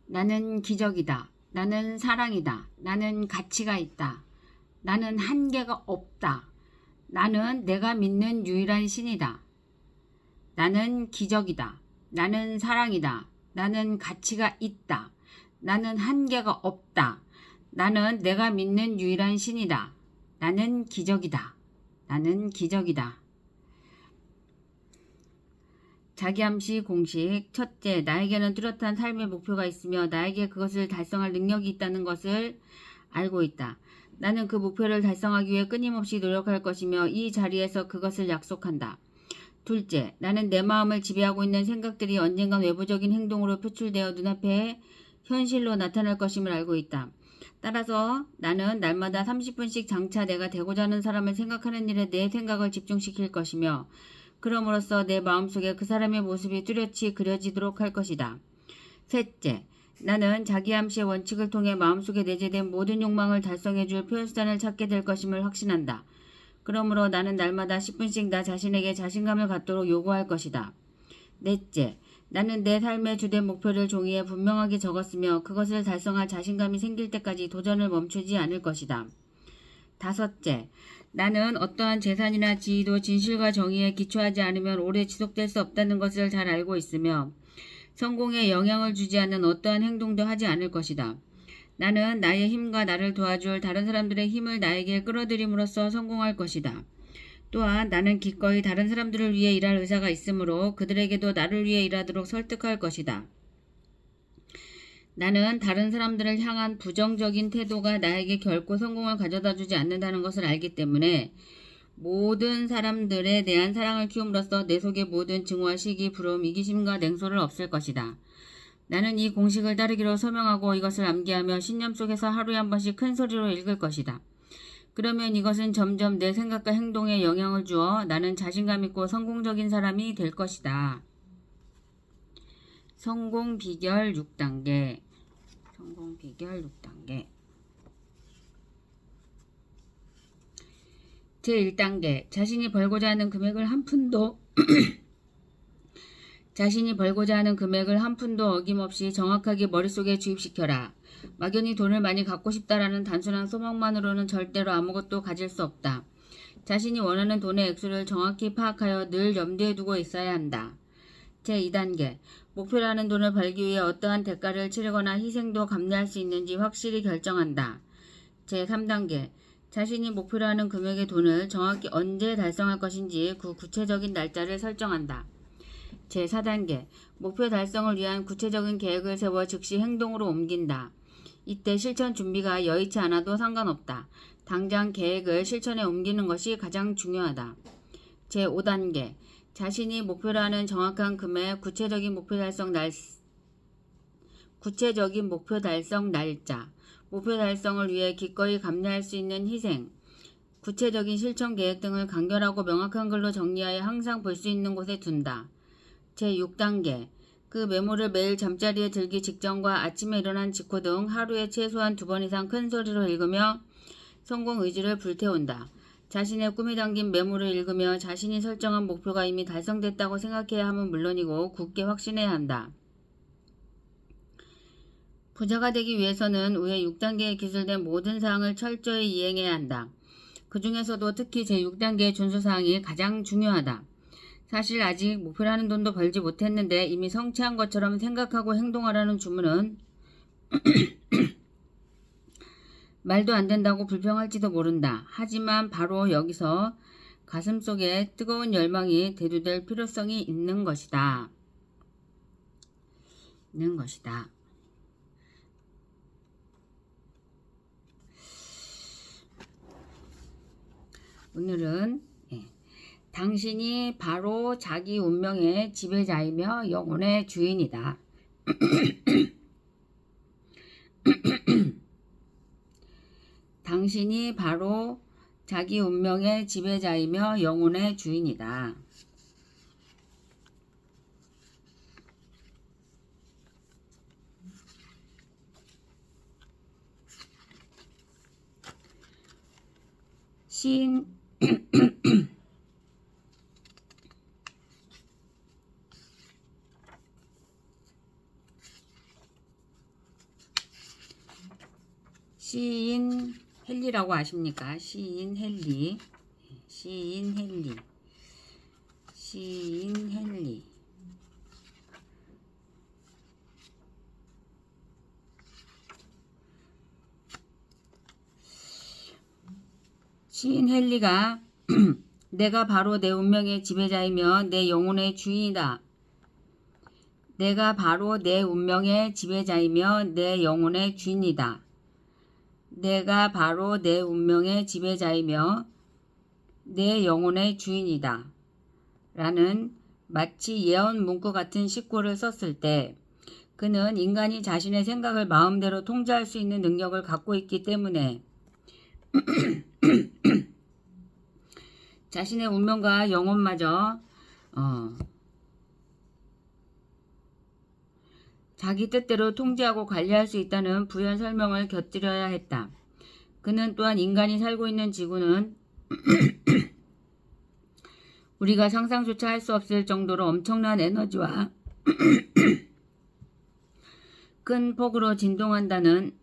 나는 기적이다. 나는 사랑이다. 나는 가치가 있다. 나는 한계가 없다. 나는 내가 믿는 유일한 신이다. 나는 기적이다. 나는 사랑이다. 나는 가치가 있다. 나는 한계가 없다. 나는 내가 믿는 유일한 신이다. 나는 기적이다. 나는 기적이다. 자기암시 공식. 첫째, 나에게는 뚜렷한 삶의 목표가 있으며 나에게 그것을 달성할 능력이 있다는 것을 알고 있다. 나는 그 목표를 달성하기 위해 끊임없이 노력할 것이며 이 자리에서 그것을 약속한다. 둘째, 나는 내 마음을 지배하고 있는 생각들이 언젠간 외부적인 행동으로 표출되어 눈앞에 현실로 나타날 것임을 알고 있다. 따라서 나는 날마다 30분씩 장차 내가 되고자 하는 사람을 생각하는 일에 내 생각을 집중시킬 것이며 그럼으로써 내 마음속에 그 사람의 모습이 뚜렷이 그려지도록 할 것이다. 셋째, 나는 자기암시의 원칙을 통해 마음속에 내재된 모든 욕망을 달성해줄 표현수단을 찾게 될 것임을 확신한다. 그러므로 나는 날마다 10분씩 나 자신에게 자신감을 갖도록 요구할 것이다. 넷째, 나는 내 삶의 주된 목표를 종이에 분명하게 적었으며 그것을 달성할 자신감이 생길 때까지 도전을 멈추지 않을 것이다. 다섯째, 나는 어떠한 재산이나 지위도 진실과 정의에 기초하지 않으면 오래 지속될 수 없다는 것을 잘 알고 있으며 성공에 영향을 주지 않는 어떠한 행동도 하지 않을 것이다. 나는 나의 힘과 나를 도와줄 다른 사람들의 힘을 나에게 끌어들임으로써 성공할 것이다. 또한 나는 기꺼이 다른 사람들을 위해 일할 의사가 있으므로 그들에게도 나를 위해 일하도록 설득할 것이다. 나는 다른 사람들을 향한 부정적인 태도가 나에게 결코 성공을 가져다 주지 않는다는 것을 알기 때문에 모든 사람들에 대한 사랑을 키움으로써 내 속의 모든 증오와 시기, 부러움, 이기심과 냉소를 없앨 것이다. 나는 이 공식을 따르기로 서명하고 이것을 암기하며 신념 속에서 하루에 한 번씩 큰 소리로 읽을 것이다. 그러면 이것은 점점 내 생각과 행동에 영향을 주어 나는 자신감 있고 성공적인 사람이 될 것이다. 성공 비결 6단계. 성공 비결 6단계. 제1단계. 자신이 벌고자 하는 금액을 한 푼도 어김없이 정확하게 머릿속에 주입시켜라. 막연히 돈을 많이 갖고 싶다라는 단순한 소망만으로는 절대로 아무것도 가질 수 없다. 자신이 원하는 돈의 액수를 정확히 파악하여 늘 염두에 두고 있어야 한다. 제2단계. 목표라는 돈을 벌기 위해 어떠한 대가를 치르거나 희생도 감내할 수 있는지 확실히 결정한다. 제3단계. 자신이 목표로 하는 금액의 돈을 정확히 언제 달성할 것인지 그 구체적인 날짜를 설정한다. 제4단계. 목표 달성을 위한 구체적인 계획을 세워 즉시 행동으로 옮긴다. 이때 실천 준비가 여의치 않아도 상관없다. 당장 계획을 실천에 옮기는 것이 가장 중요하다. 제5단계. 자신이 목표로 하는 정확한 금액, 구체적인 목표 달성 날짜, 목표 달성을 위해 기꺼이 감내할 수 있는 희생, 구체적인 실천 계획 등을 간결하고 명확한 글로 정리하여 항상 볼 수 있는 곳에 둔다. 제6단계. 그 메모를 매일 잠자리에 들기 직전과 아침에 일어난 직후 등 하루에 최소한 2번 이상 큰 소리로 읽으며 성공 의지를 불태운다. 자신의 꿈이 담긴 메모를 읽으며 자신이 설정한 목표가 이미 달성됐다고 생각해야 함은 물론이고 굳게 확신해야 한다. 부자가 되기 위해서는 위의 6단계에 기술된 모든 사항을 철저히 이행해야 한다. 그 중에서도 특히 제6단계의 준수사항이 가장 중요하다. 사실 아직 목표라는 돈도 벌지 못했는데 이미 성취한 것처럼 생각하고 행동하라는 주문은 말도 안 된다고 불평할지도 모른다. 하지만 바로 여기서 가슴속에 뜨거운 열망이 대두될 필요성이 있는 것이다. 오늘은 당신이 바로 자기 운명의 지배자이며 영혼의 주인이다. 당신이 바로 자기 운명의 지배자이며 영혼의 주인이다. 시인 시인 헨리라고 아십니까? 시인 헨리. 시인 헨리. 시인 헨리. 시인 헨리가 내가 바로 내 운명의 지배자이며 내 영혼의 주인이다. 내가 바로 내 운명의 지배자이며 내 영혼의 주인이다. 내가 바로 내 운명의 지배자이며 내 영혼의 주인이다. 라는 마치 예언 문구 같은 식구를 썼을 때 그는 인간이 자신의 생각을 마음대로 통제할 수 있는 능력을 갖고 있기 때문에 자신의 운명과 영혼마저 자기 뜻대로 통제하고 관리할 수 있다는 부연 설명을 곁들여야 했다. 그는 또한 인간이 살고 있는 지구는 우리가 상상조차 할 수 없을 정도로 엄청난 에너지와 큰 폭으로 진동하는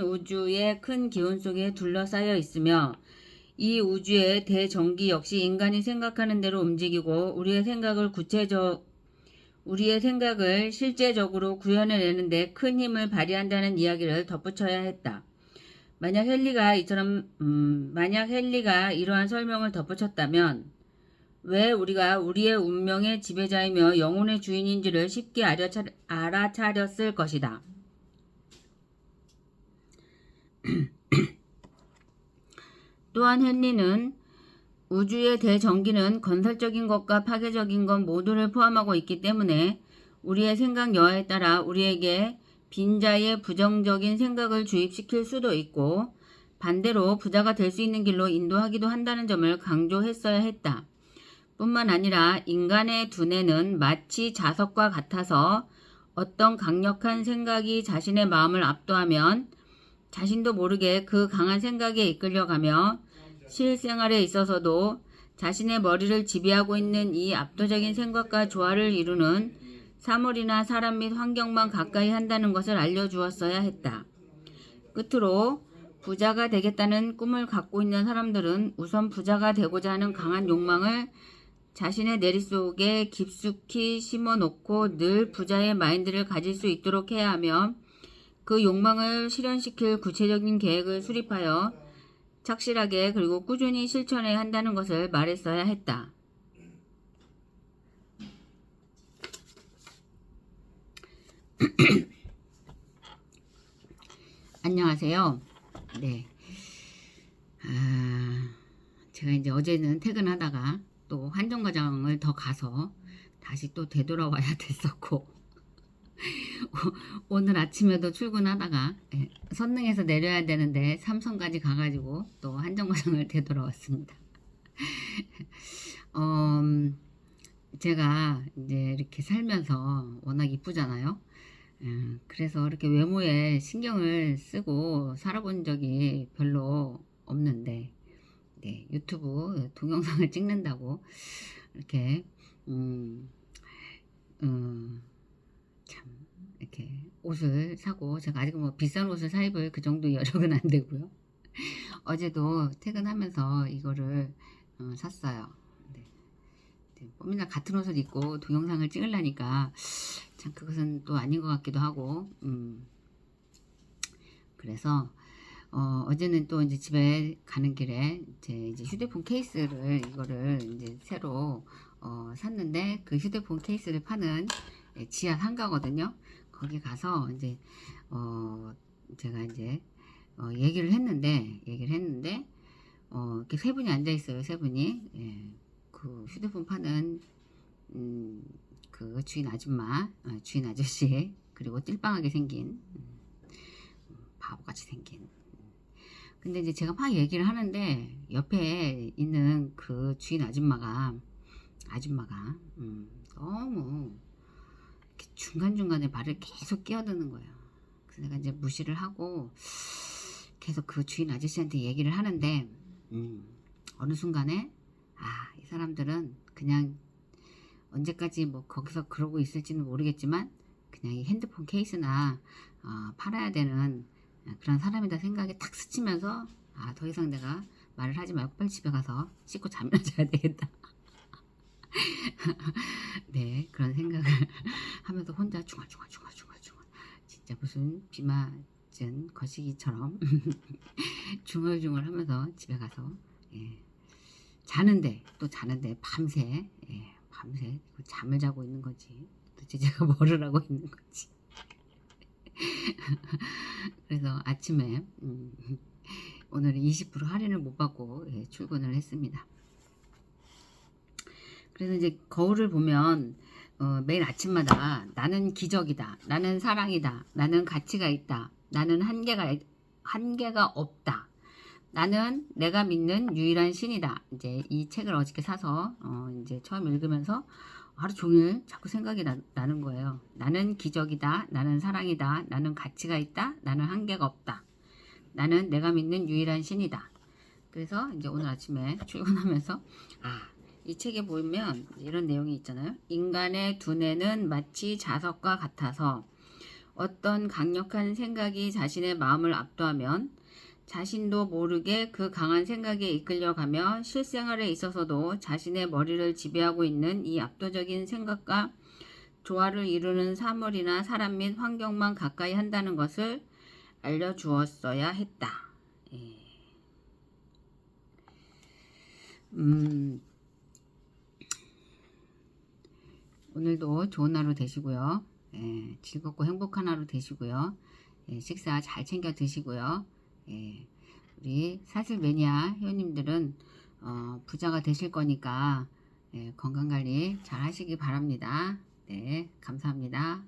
우주의 큰 기운 속에 둘러싸여 있으며 이 우주의 대전기 역시 인간이 생각하는 대로 움직이고 우리의 생각을 실제적으로 구현해내는데 큰 힘을 발휘한다는 이야기를 덧붙여야 했다. 만약 헨리가 이러한 설명을 덧붙였다면 왜 우리가 우리의 운명의 지배자이며 영혼의 주인인지를 쉽게 알아차렸을 것이다. 또한 헨리는 우주의 대전기는 건설적인 것과 파괴적인 것 모두를 포함하고 있기 때문에 우리의 생각 여하에 따라 우리에게 빈자의 부정적인 생각을 주입시킬 수도 있고 반대로 부자가 될 수 있는 길로 인도하기도 한다는 점을 강조했어야 했다. 뿐만 아니라 인간의 두뇌는 마치 자석과 같아서 어떤 강력한 생각이 자신의 마음을 압도하면 자신도 모르게 그 강한 생각에 이끌려가며 실생활에 있어서도 자신의 머리를 지배하고 있는 이 압도적인 생각과 조화를 이루는 사물이나 사람 및 환경만 가까이 한다는 것을 알려주었어야 했다. 끝으로 부자가 되겠다는 꿈을 갖고 있는 사람들은 우선 부자가 되고자 하는 강한 욕망을 자신의 내릿속에 깊숙이 심어놓고 늘 부자의 마인드를 가질 수 있도록 해야 하며 그 욕망을 실현시킬 구체적인 계획을 수립하여 착실하게 그리고 꾸준히 실천해야 한다는 것을 말했어야 했다. 안녕하세요. 네. 제가 이제 어제는 퇴근하다가 또 한정거장을 더 가서 다시 또 되돌아와야 됐었고 오늘 아침에도 출근하다가 선릉에서 내려야 되는데 삼성까지 가가지고 또 한정거장을 되돌아왔습니다. 제가 이제 이렇게 살면서 워낙 이쁘잖아요. 그래서 이렇게 외모에 신경을 쓰고 살아본 적이 별로 없는데 네, 유튜브 동영상을 찍는다고 이렇게 참 이렇게 옷을 사고 제가 아직 뭐 비싼 옷을 사 입을 그 정도 여력은 안 되고요. 어제도 퇴근하면서 이거를 샀어요. 네. 맨날 같은 옷을 입고 동영상을 찍으려니까 참 그것은 또 아닌 것 같기도 하고 그래서 어제는 또 이제 집에 가는 길에 이제 휴대폰 케이스를 이거를 이제 새로 샀는데 그 휴대폰 케이스를 파는 지하 상가거든요. 거기 가서 이제 제가 이제 얘기를 했는데 이렇게 세 분이 앉아 있어요. 세 분이 그 휴대폰 파는 그 주인 아줌마, 주인 아저씨 그리고 띨빵하게 생긴 바보같이 생긴. 근데 이제 제가 막 얘기를 하는데 옆에 있는 그 주인 아줌마가 너무 중간중간에 말을 계속 끼어드는 거예요. 그래서 내가 이제 무시를 하고 계속 그 주인 아저씨한테 얘기를 하는데 어느 순간에 이 사람들은 그냥 언제까지 뭐 거기서 그러고 있을지는 모르겠지만 그냥 이 핸드폰 케이스나 팔아야 되는 그런 사람이다 생각이 탁 스치면서 더 이상 내가 말을 하지 말고 빨리 집에 가서 씻고 잠이나 자야 되겠다. 네, 그런 생각을 하면서 혼자 중얼중얼 진짜 무슨 비 맞은 거시기처럼 중얼중얼 하면서 집에 가서 자는데 밤새 밤새 잠을 자고 있는 거지. 도대체 제가 뭐를 하고 있는 거지. 그래서 아침에 오늘은 20% 할인을 못 받고 출근을 했습니다. 그래서 이제 거울을 보면 매일 아침마다 나는 기적이다, 나는 사랑이다, 나는 가치가 있다, 나는 한계가 없다, 나는 내가 믿는 유일한 신이다. 이제 이 책을 어저께 사서 이제 처음 읽으면서 하루 종일 자꾸 생각이 나는 거예요. 나는 기적이다, 나는 사랑이다, 나는 가치가 있다, 나는 한계가 없다, 나는 내가 믿는 유일한 신이다. 그래서 이제 오늘 아침에 출근하면서 이 책에 보면 이런 내용이 있잖아요. 인간의 두뇌는 마치 자석과 같아서 어떤 강력한 생각이 자신의 마음을 압도하면 자신도 모르게 그 강한 생각에 이끌려가며 실생활에 있어서도 자신의 머리를 지배하고 있는 이 압도적인 생각과 조화를 이루는 사물이나 사람 및 환경만 가까이 한다는 것을 알려주었어야 했다. 오늘도 좋은 하루 되시고요. 즐겁고 행복한 하루 되시고요. 식사 잘 챙겨 드시고요. 우리 사슬 매니아 회원님들은 부자가 되실 거니까 건강관리 잘 하시기 바랍니다. 네, 감사합니다.